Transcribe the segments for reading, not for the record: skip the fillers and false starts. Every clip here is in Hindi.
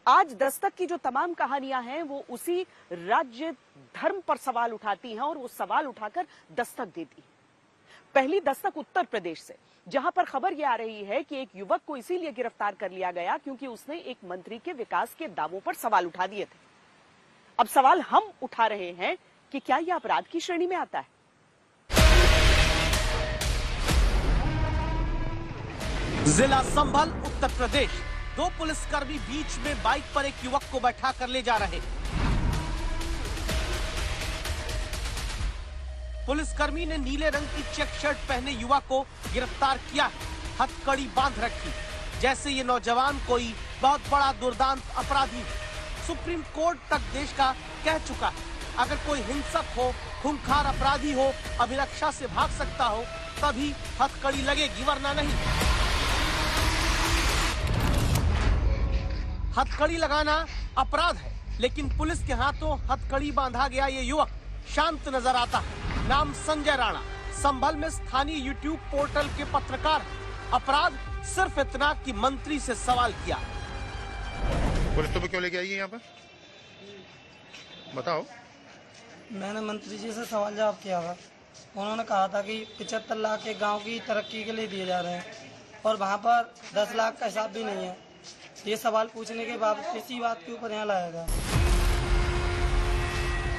आज दस्तक की जो तमाम कहानियां हैं वो उसी राज्य धर्म पर सवाल उठाती हैं और वो सवाल उठाकर दस्तक देती हैं। पहली दस्तक उत्तर प्रदेश से, जहां पर खबर यह आ रही है कि एक युवक को इसीलिए गिरफ्तार कर लिया गया क्योंकि उसने एक मंत्री के विकास के दावों पर सवाल उठा दिए थे। अब सवाल हम उठा रहे हैं कि क्या यह अपराध की श्रेणी में आता है? जिला संभल उत्तर प्रदेश, दो पुलिसकर्मी बीच में बाइक पर एक युवक को बैठा कर ले जा रहे। पुलिसकर्मी ने नीले रंग की चेक शर्ट पहने युवक को गिरफ्तार किया, हथकड़ी बांध रखी, जैसे ये नौजवान कोई बहुत बड़ा दुर्दांत अपराधी है। सुप्रीम कोर्ट तक देश का कह चुका है, अगर कोई हिंसक हो, खूंखार अपराधी हो, अभिरक्षा से भाग सकता हो, तभी हथकड़ी लगेगी, वरना नहीं। हथकड़ी लगाना अपराध है, लेकिन पुलिस के हाथों हथकड़ी बांधा गया ये युवक शांत नजर आता है। नाम संजय राणा, संभल में स्थानीय यूट्यूब पोर्टल के पत्रकार। अपराध सिर्फ इतना कि मंत्री से सवाल किया। पुलिस तो क्यों लेके आई है यहाँ पर, बताओ। मैंने मंत्री जी से सवाल जवाब किया था। उन्होंने कहा था कि 75 लाख के गांव की तरक्की के लिए दिए जा रहे हैं और वहाँ पर 10 लाख का हिसाब भी नहीं है। ये सवाल पूछने के बाद इसी बात के ऊपर यहाँ लाया गया।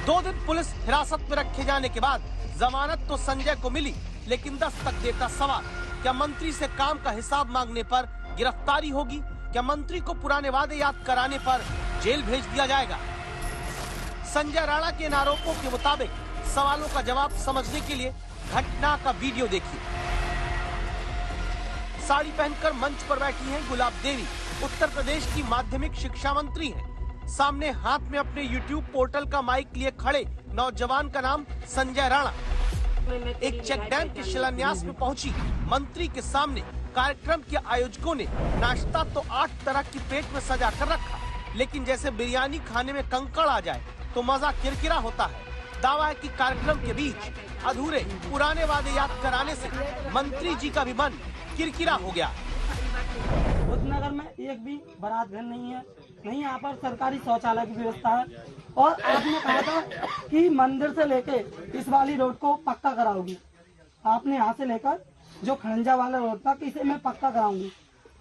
2 दिन पुलिस हिरासत में रखे जाने के बाद जमानत तो संजय को मिली, लेकिन दस्तक देता सवाल, क्या मंत्री से काम का हिसाब मांगने पर गिरफ्तारी होगी? क्या मंत्री को पुराने वादे याद कराने पर जेल भेज दिया जाएगा? संजय राणा के इन आरोपों के मुताबिक सवालों का जवाब समझने के लिए घटना का वीडियो देखिए। साड़ी पहनकर मंच पर बैठी हैं गुलाब देवी, उत्तर प्रदेश की माध्यमिक शिक्षा मंत्री हैं। सामने हाथ में अपने YouTube पोर्टल का माइक लिए खड़े नौजवान का नाम संजय राणा। एक चेक डैम के शिलान्यास में पहुंची मंत्री के सामने कार्यक्रम के आयोजकों ने नाश्ता तो 8 तरह की प्लेट में सजा कर रखा, लेकिन जैसे बिरयानी खाने में कंकड़ आ जाए तो मजा किरकिरा होता है। दावा है कि कार्यक्रम के बीच अधूरे पुराने वादे याद कराने से मंत्री जी का भी मन किरकिरा हो गया। नगर में एक भी बारात घर नहीं है, नहीं यहाँ पर सरकारी शौचालय की व्यवस्था है। और आपने कहा था कि मंदिर से लेके इस वाली रोड को पक्का कराओगी। आपने यहाँ से लेकर जो खड़ंजा वाला रोड था कि इसे मैं पक्का कराऊंगी।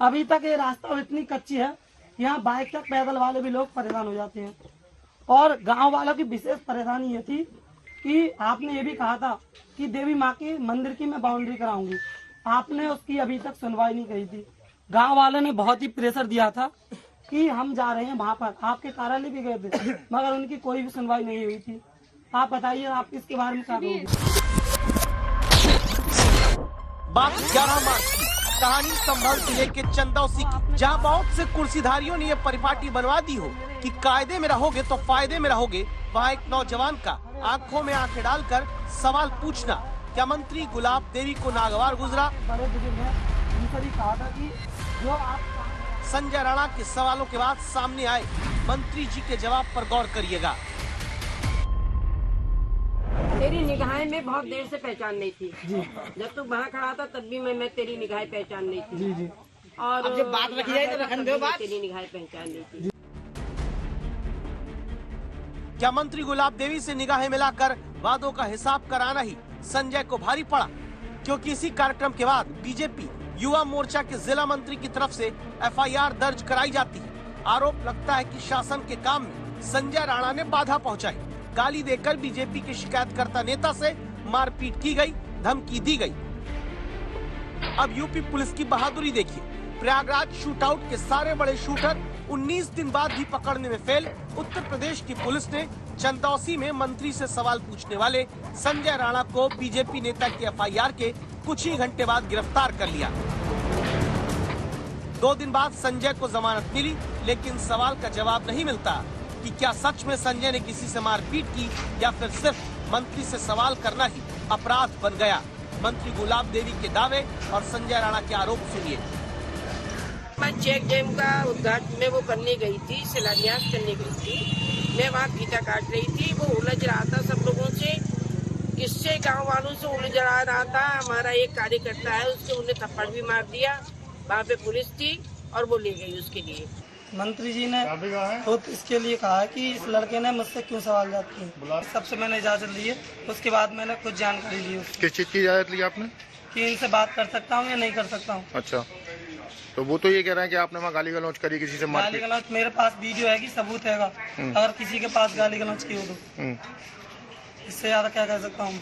अभी तक ये रास्ता इतनी कच्ची है, यहाँ बाइक तक पैदल वाले भी लोग परेशान हो जाते हैं। और गाँव वालों की विशेष परेशानी ये थी कि आपने ये भी कहा था कि देवी माँ के मंदिर की मैं बाउंड्री कराऊंगी। आपने उसकी अभी तक सुनवाई नहीं करी थी। गांव वालों ने बहुत ही प्रेशर दिया था कि हम जा रहे हैं वहाँ पर, आपके कार्यालय भी गए थे, मगर उनकी कोई भी सुनवाई नहीं हुई थी। आप बताइए, आप इसके बारे में क्या कहोगे? बात 11 मार्च की, कहानी संभल जिले के चंदौसी की, जहाँ बहुत से कुर्सीधारियों ने ये परिपाटी बनवा दी हो कि कायदे में रहोगे तो फायदे में रहोगे। वहाँ एक नौजवान का आंखों में आंखें डालकर सवाल पूछना, क्या मंत्री गुलाब देवी को नागवार गुजरा? बड़े बुजुर्ग हैं, उनसे भी कहा था कि जो आप संजय राणा के सवालों के बाद सामने आए मंत्री जी के जवाब पर गौर करिएगा। तेरी निगाहें में बहुत देर से पहचान नहीं थी जी। जब तू वहाँ खड़ा था तब भी मैं तेरी निगाहें पहचान नहीं थी जी जी। और अब जब बात रखी जाए तो रखन दो बात, तेरी निगाहें पहचान नहीं थी। क्या मंत्री गुलाब देवी से निगाहें मिलाकर वादों का हिसाब कराना ही संजय को भारी पड़ा? क्योंकि इसी कार्यक्रम के बाद बीजेपी युवा मोर्चा के जिला मंत्री की तरफ से FIR दर्ज कराई जाती है। आरोप लगता है कि शासन के काम में संजय राणा ने बाधा पहुंचाई। गाली देकर बीजेपी के शिकायतकर्ता नेता से मारपीट की गई, धमकी दी गई। अब यूपी पुलिस की बहादुरी देखिए। प्रयागराज शूटआउट के सारे बड़े शूटर 19 दिन बाद भी पकड़ने में फेल। उत्तर प्रदेश की पुलिस ने चंदौसी में मंत्री से सवाल पूछने वाले संजय राणा को बीजेपी नेता की FIR के कुछ ही घंटे बाद गिरफ्तार कर लिया। 2 दिन बाद संजय को जमानत मिली, लेकिन सवाल का जवाब नहीं मिलता कि क्या सच में संजय ने किसी से मारपीट की या फिर सिर्फ मंत्री से सवाल करना ही अपराध बन गया। मंत्री गुलाब देवी के दावे और संजय राणा के आरोप सुनिए। मैं चेक डैम का उद्घाटन में वो करने गई थी, शिलान्यास करने गई थी। मैं वहाँ फीता काट रही थी, वो उलझ रहा था सब लोगों से, किससे गांव वालों से उलझ रहा था। हमारा एक कार्यकर्ता है, उससे उन्हें थप्पड़ भी मार दिया। वहाँ पे पुलिस थी और वो ले गई उसके लिए। मंत्री जी ने खुद इसके लिए कहा है कि इस लड़के ने मुझसे क्यों सवाल किए। सबसे मैंने इजाजत ली है, उसके बाद मैंने कुछ जानकारी ली उसकी। किस चीज की इजाजत ली आपने? कि इनसे बात कर सकता हूँ या नहीं कर सकता हूँ। अच्छा, तो वो तो ये कह रहे हैं कि आपने वहाँ गाली गलौज करी, किसी से गाली मारपीट। गलौज मेरे पास वीडियो है कि सबूत हैगा, अगर किसी के पास गाली गलौज की हो तो इससे ज्यादा क्या कह सकता हूँ।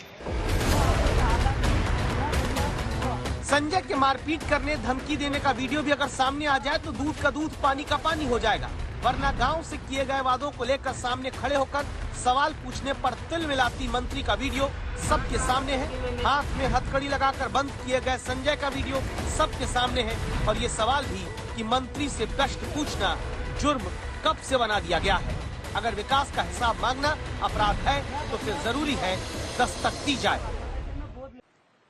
संजय के मारपीट करने, धमकी देने का वीडियो भी अगर सामने आ जाए तो दूध का दूध, पानी का पानी हो जाएगा। वरना गांव से किए गए वादों को लेकर सामने खड़े होकर सवाल पूछने पर तिल मिलाती मंत्री का वीडियो सबके सामने है। हाथ में हथकड़ी लगाकर बंद किए गए संजय का वीडियो सबके सामने है। और ये सवाल भी कि मंत्री से प्रश्न पूछना जुर्म कब से बना दिया गया है। अगर विकास का हिसाब मांगना अपराध है तो फिर जरूरी है दस्तक दी जाए।